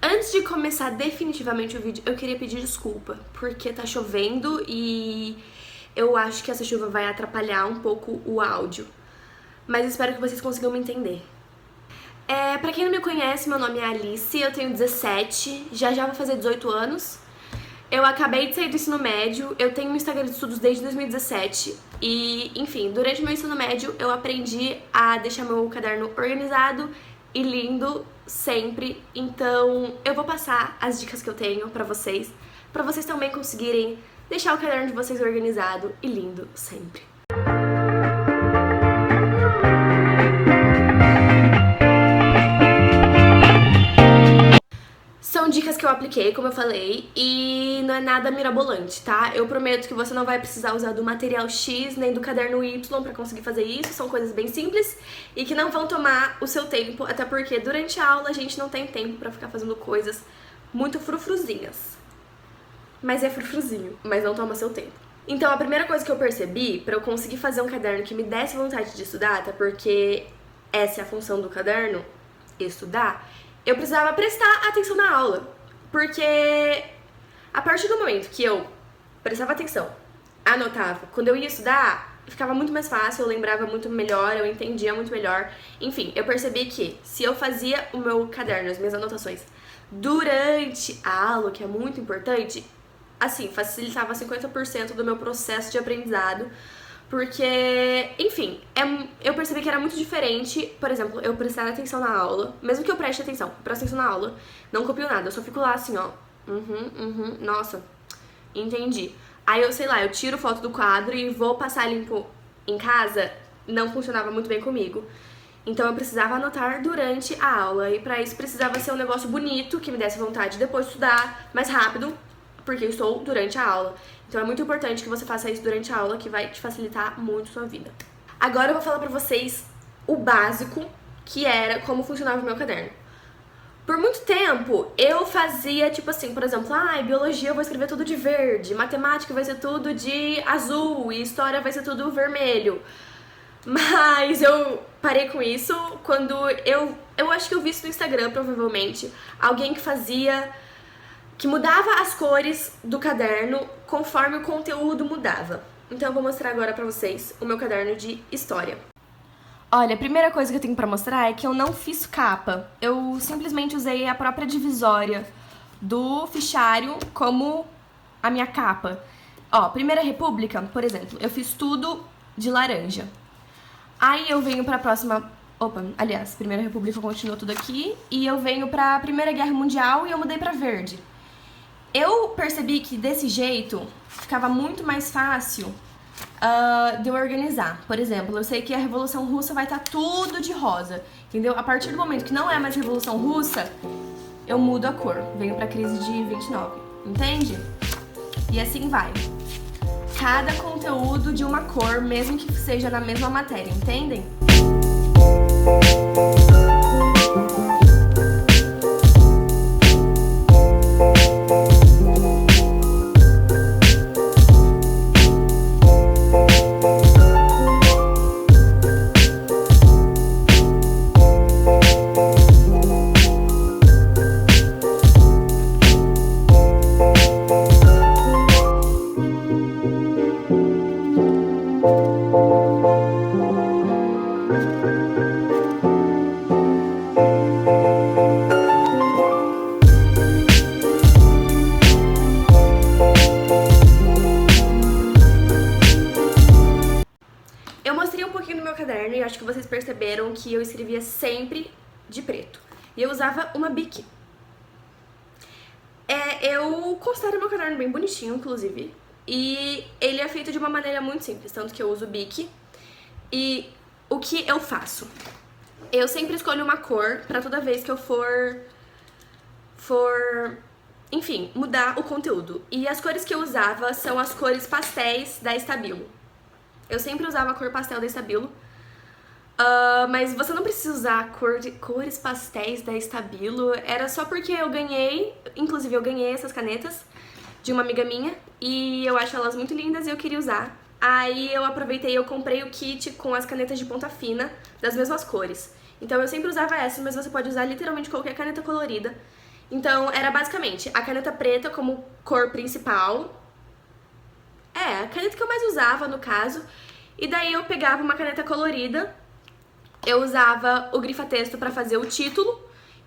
Antes de começar definitivamente o vídeo, eu queria pedir desculpa, porque tá chovendo e eu acho que essa chuva vai atrapalhar um pouco o áudio. Mas espero que vocês consigam me entender. Pra quem não me conhece, meu nome é Alice, eu tenho 17, já vou fazer 18 anos. Eu acabei de sair do ensino médio, eu tenho um Instagram de estudos desde 2017 e, enfim, durante o meu ensino médio eu aprendi a deixar meu caderno organizado e lindo sempre. Então eu vou passar as dicas que eu tenho pra vocês também conseguirem deixar o caderno de vocês organizado e lindo sempre. São dicas que eu apliquei, como eu falei, e não é nada mirabolante, tá? Eu prometo que você não vai precisar usar do material X nem do caderno Y pra conseguir fazer isso, são coisas bem simples e que não vão tomar o seu tempo, até porque durante a aula a gente não tem tempo pra ficar fazendo coisas muito frufruzinhas. Mas é frufruzinho, mas não toma seu tempo. Então a primeira coisa que eu percebi, pra eu conseguir fazer um caderno que me desse vontade de estudar, até porque essa é a função do caderno, estudar, eu precisava prestar atenção na aula, porque a partir do momento que eu prestava atenção, anotava, quando eu ia estudar, ficava muito mais fácil, eu lembrava muito melhor, eu entendia muito melhor. Enfim, eu percebi que se eu fazia o meu caderno, as minhas anotações, durante a aula, que é muito importante, assim, facilitava 50% do meu processo de aprendizado. Porque, enfim, eu percebi que era muito diferente, por exemplo, eu prestar atenção na aula, mesmo que eu preste atenção, presto atenção na aula, não copio nada, eu só fico lá assim, ó, nossa, entendi. Aí eu, sei lá, eu tiro foto do quadro e vou passar limpo em casa, não funcionava muito bem comigo. Então eu precisava anotar durante a aula, e pra isso precisava ser um negócio bonito, que me desse vontade de depois estudar mais rápido, porque eu estou durante a aula. Então é muito importante que você faça isso durante a aula, que vai te facilitar muito a sua vida. Agora eu vou falar pra vocês o básico, que era como funcionava o meu caderno. Por muito tempo, eu fazia, tipo assim, por exemplo, biologia eu vou escrever tudo de verde, matemática vai ser tudo de azul e história vai ser tudo vermelho. Mas eu parei com isso quando eu acho que eu vi isso no Instagram, provavelmente, alguém que mudava as cores do caderno conforme o conteúdo mudava. Então eu vou mostrar agora pra vocês o meu caderno de história. Olha, a primeira coisa que eu tenho pra mostrar é que eu não fiz capa. Eu simplesmente usei a própria divisória do fichário como a minha capa. Ó, Primeira República, por exemplo, eu fiz tudo de laranja. Aí eu venho pra próxima... aliás, Primeira República continua tudo aqui. E eu venho pra Primeira Guerra Mundial e eu mudei pra verde. Eu percebi que desse jeito ficava muito mais fácil de eu organizar. Por exemplo, eu sei que a Revolução Russa vai estar tudo de rosa, entendeu? A partir do momento que não é mais Revolução Russa, eu mudo a cor, venho pra crise de 29, entende? E assim vai. Cada conteúdo de uma cor, mesmo que seja na mesma matéria, entendem? Eu mostrei um pouquinho do meu caderno e acho que vocês perceberam que eu escrevia sempre de preto. E eu usava uma Bic. Eu considero meu caderno bem bonitinho, inclusive. E ele é feito de uma maneira muito simples, tanto que eu uso Bic. E o que eu faço? Eu sempre escolho uma cor pra toda vez que eu enfim, mudar o conteúdo. E as cores que eu usava são as cores pastéis da Stabilo. Eu sempre usava a cor pastel da Stabilo, mas você não precisa usar cores pastéis da Stabilo, era só porque eu ganhei, inclusive eu ganhei essas canetas de uma amiga minha, e eu acho elas muito lindas e eu queria usar. Aí eu aproveitei e eu comprei o kit com as canetas de ponta fina, das mesmas cores. Então eu sempre usava essas, mas você pode usar literalmente qualquer caneta colorida. Então, era basicamente a caneta preta como cor principal. A caneta que eu mais usava, no caso. E daí eu pegava uma caneta colorida, eu usava o grifa-texto pra fazer o título,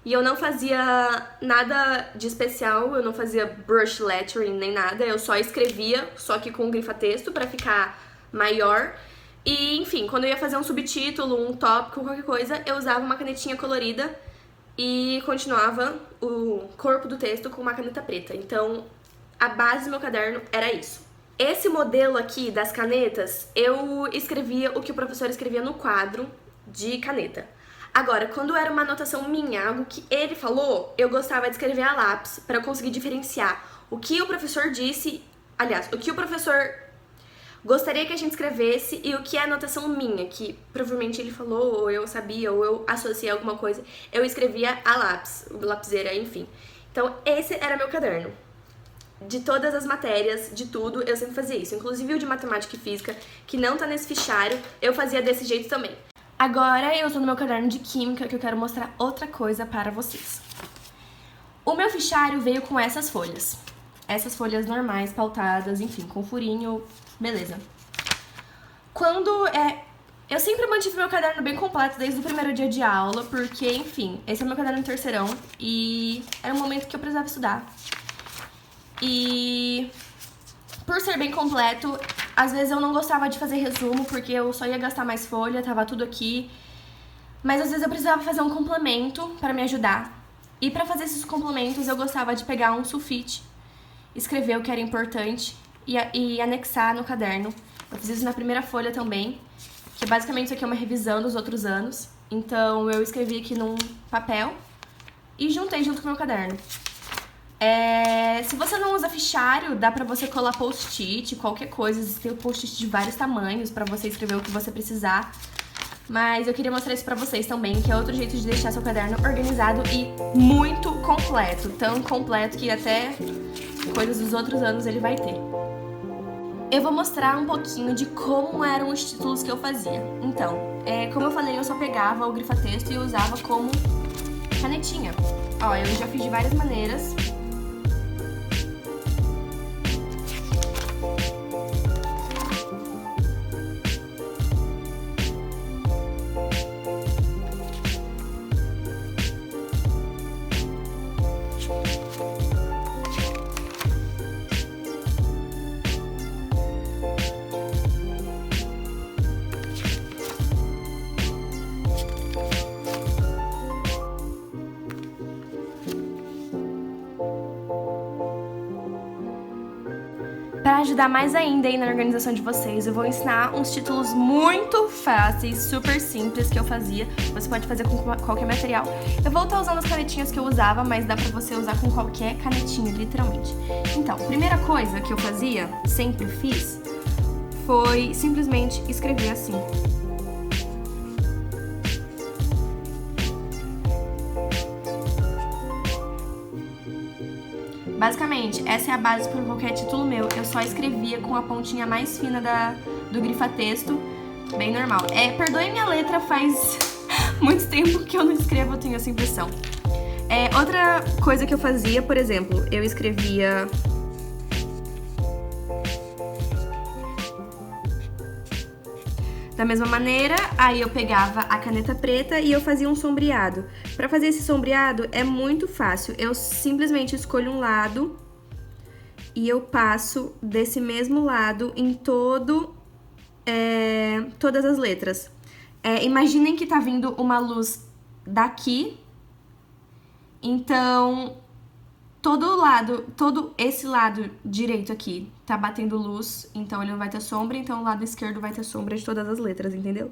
e eu não fazia nada de especial, eu não fazia brush lettering nem nada, eu só escrevia, só que com grifa-texto pra ficar maior. E, enfim, quando eu ia fazer um subtítulo, um tópico, qualquer coisa, eu usava uma canetinha colorida e continuava o corpo do texto com uma caneta preta. Então, a base do meu caderno era isso. Esse modelo aqui das canetas, eu escrevia o que o professor escrevia no quadro de caneta. Agora, quando era uma anotação minha, algo que ele falou, eu gostava de escrever a lápis para eu conseguir diferenciar o que o professor disse, aliás, o que o professor gostaria que a gente escrevesse e o que é anotação minha, que provavelmente ele falou, ou eu sabia, ou eu associei alguma coisa, eu escrevia a lápis, lapiseira, enfim. Então, esse era meu caderno. De todas as matérias, de tudo, eu sempre fazia isso. Inclusive o de matemática e física, que não tá nesse fichário, eu fazia desse jeito também. Agora eu tô no meu caderno de química, que eu quero mostrar outra coisa para vocês. O meu fichário veio com essas folhas. Essas folhas normais, pautadas, enfim, com furinho, beleza. Eu sempre mantive meu caderno bem completo desde o primeiro dia de aula, porque, enfim, esse é o meu caderno terceirão e era um momento que eu precisava estudar. E por ser bem completo, às vezes eu não gostava de fazer resumo, porque eu só ia gastar mais folha, tava tudo aqui. Mas às vezes eu precisava fazer um complemento para me ajudar. E para fazer esses complementos eu gostava de pegar um sulfite, escrever o que era importante e anexar no caderno. Eu fiz isso na primeira folha também, que basicamente isso aqui é uma revisão dos outros anos. Então eu escrevi aqui num papel e juntei junto com o meu caderno. Se você não usa fichário, dá pra você colar post-it, qualquer coisa. Existem post-it de vários tamanhos pra você escrever o que você precisar. Mas eu queria mostrar isso pra vocês também, que é outro jeito de deixar seu caderno organizado e muito completo. Tão completo que até coisas dos outros anos ele vai ter. Eu vou mostrar um pouquinho de como eram os títulos que eu fazia. Então, como eu falei, eu só pegava o grifa-texto e usava como canetinha. Ó, eu já fiz de várias maneiras. Para ajudar mais ainda aí na organização de vocês, eu vou ensinar uns títulos muito fáceis, super simples que eu fazia. Você pode fazer com qualquer material. Eu vou estar usando as canetinhas que eu usava, mas dá pra você usar com qualquer canetinha, literalmente. Então, a primeira coisa que eu fazia, sempre fiz, foi simplesmente escrever assim. Basicamente, essa é a base para qualquer título meu. Eu só escrevia com a pontinha mais fina do grifa-texto, bem normal. Perdoe minha letra, faz muito tempo que eu não escrevo, eu tenho essa impressão. Outra coisa que eu fazia, por exemplo, eu escrevia... Da mesma maneira, aí eu pegava a caneta preta e eu fazia um sombreado. Para fazer esse sombreado é muito fácil. Eu simplesmente escolho um lado e eu passo desse mesmo lado em todas as letras. Imaginem que tá vindo uma luz daqui, então todo esse lado direito aqui tá batendo luz, então ele não vai ter sombra, então o lado esquerdo vai ter sombra de todas as letras, entendeu?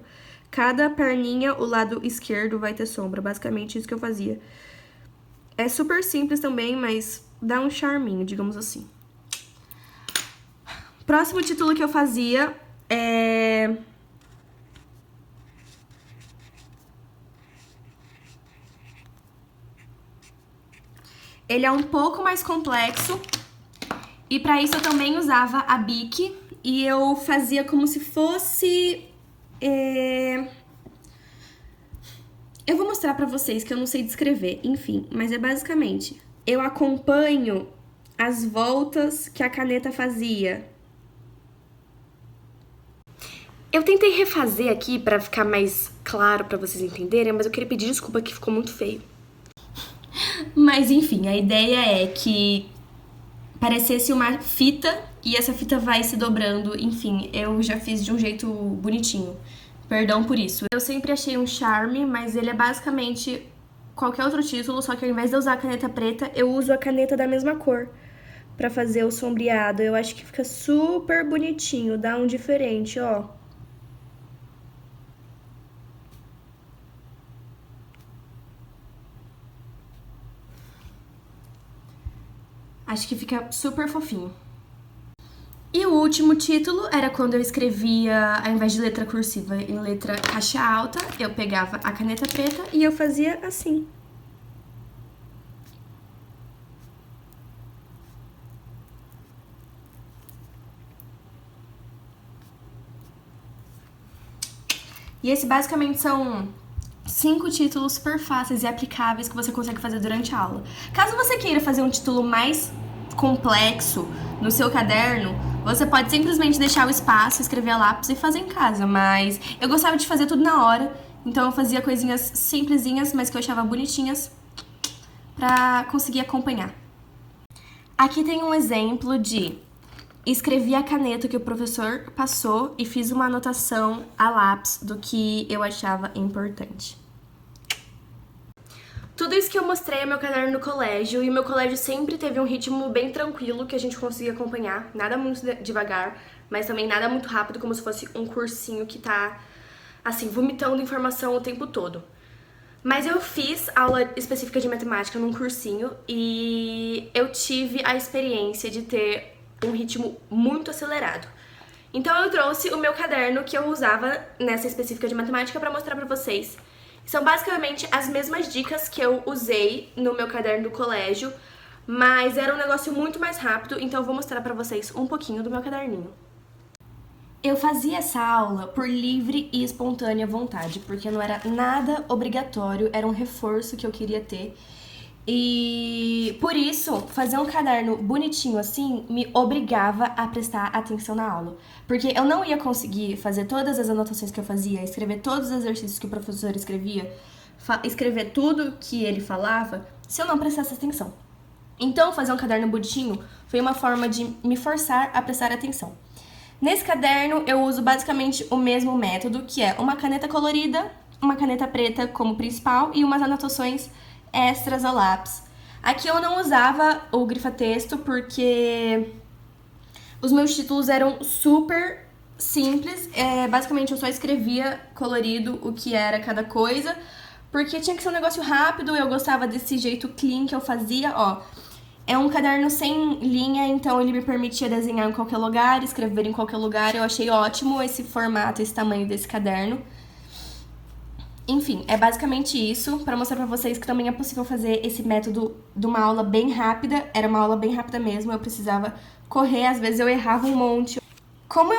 Cada perninha, o lado esquerdo vai ter sombra, basicamente isso que eu fazia. É super simples também, mas dá um charminho, digamos assim. Próximo título que eu fazia Ele é um pouco mais complexo e pra isso eu também usava a Bic e eu fazia como se fosse... Eu vou mostrar pra vocês que eu não sei descrever, enfim, mas é basicamente eu acompanho as voltas que a caneta fazia. Eu tentei refazer aqui pra ficar mais claro pra vocês entenderem, mas eu queria pedir desculpa que ficou muito feio. Mas enfim, a ideia é que parecesse uma fita e essa fita vai se dobrando. Enfim, eu já fiz de um jeito bonitinho. Perdão por isso. Eu sempre achei um charme, mas ele é basicamente qualquer outro título, só que ao invés de eu usar a caneta preta, eu uso a caneta da mesma cor pra fazer o sombreado. Eu acho que fica super bonitinho, dá um diferente, ó. Acho que fica super fofinho. E o último título era quando eu escrevia, ao invés de letra cursiva, em letra caixa alta, eu pegava a caneta preta e eu fazia assim. E esse basicamente são 5 títulos super fáceis e aplicáveis que você consegue fazer durante a aula. Caso você queira fazer um título mais complexo no seu caderno, você pode simplesmente deixar o espaço, escrever a lápis e fazer em casa, mas eu gostava de fazer tudo na hora, então eu fazia coisinhas simplesinhas, mas que eu achava bonitinhas pra conseguir acompanhar. Aqui tem um exemplo de escrevi a caneta que o professor passou e fiz uma anotação a lápis do que eu achava importante. Tudo isso que eu mostrei é meu caderno no colégio, e o meu colégio sempre teve um ritmo bem tranquilo que a gente conseguia acompanhar, nada muito devagar, mas também nada muito rápido, como se fosse um cursinho que tá, assim, vomitando informação o tempo todo. Mas eu fiz aula específica de matemática num cursinho e eu tive a experiência de ter um ritmo muito acelerado. Então eu trouxe o meu caderno que eu usava nessa específica de matemática pra mostrar pra vocês. São basicamente as mesmas dicas que eu usei no meu caderno do colégio, mas era um negócio muito mais rápido, então eu vou mostrar pra vocês um pouquinho do meu caderninho. Eu fazia essa aula por livre e espontânea vontade, porque não era nada obrigatório, era um reforço que eu queria ter. E por isso, fazer um caderno bonitinho assim me obrigava a prestar atenção na aula. Porque eu não ia conseguir fazer todas as anotações que eu fazia, escrever todos os exercícios que o professor escrevia, escrever tudo que ele falava, se eu não prestasse atenção. Então, fazer um caderno bonitinho foi uma forma de me forçar a prestar atenção. Nesse caderno, eu uso basicamente o mesmo método, que é uma caneta colorida, uma caneta preta como principal e umas anotações extras a lápis. Aqui eu não usava o grifa-texto porque os meus títulos eram super simples. Basicamente eu só escrevia colorido o que era cada coisa, porque tinha que ser um negócio rápido, eu gostava desse jeito clean que eu fazia, ó. É um caderno sem linha, então ele me permitia desenhar em qualquer lugar, escrever em qualquer lugar. Eu achei ótimo esse formato, esse tamanho desse caderno. Enfim, é basicamente isso, para mostrar pra vocês que também é possível fazer esse método de uma aula bem rápida. Era uma aula bem rápida mesmo, eu precisava correr, às vezes eu errava um monte. Como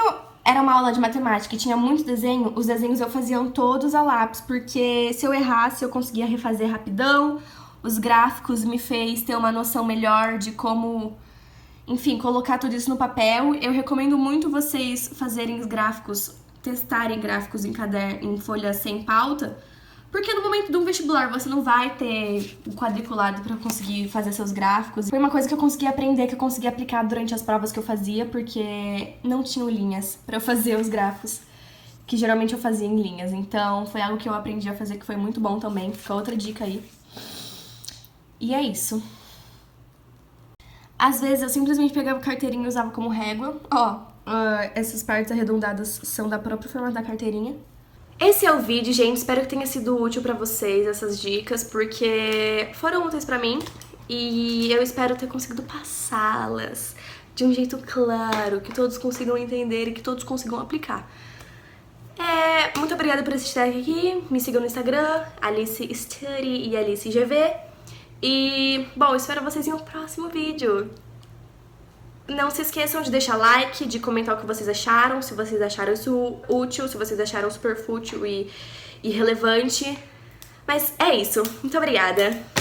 era uma aula de matemática e tinha muito desenho, os desenhos eu fazia todos a lápis, porque se eu errasse eu conseguia refazer rapidão. Os gráficos me fez ter uma noção melhor de como, enfim, colocar tudo isso no papel. Eu recomendo muito vocês fazerem os gráficos, testarem gráficos em folha sem pauta, porque no momento de um vestibular você não vai ter o quadriculado para conseguir fazer seus gráficos. Foi uma coisa que eu consegui aprender, que eu consegui aplicar durante as provas que eu fazia, porque não tinham linhas para eu fazer os gráficos, que geralmente eu fazia em linhas. Então foi algo que eu aprendi a fazer que foi muito bom também. Fica outra dica aí. E é isso. Às vezes eu simplesmente pegava carteirinha e usava como régua. Ó, essas partes arredondadas são da própria forma da carteirinha. Esse é o vídeo, gente. Espero que tenha sido útil pra vocês, essas dicas, porque foram úteis pra mim. E eu espero ter conseguido passá-las de um jeito claro, que todos consigam entender e que todos consigam aplicar. Muito obrigada por assistir aqui. Me sigam no Instagram, Alice Study e Alice GV. E, bom, espero vocês em um próximo vídeo. Não se esqueçam de deixar like, de comentar o que vocês acharam, se vocês acharam isso útil, se vocês acharam super fútil e irrelevante. Mas é isso. Muito obrigada.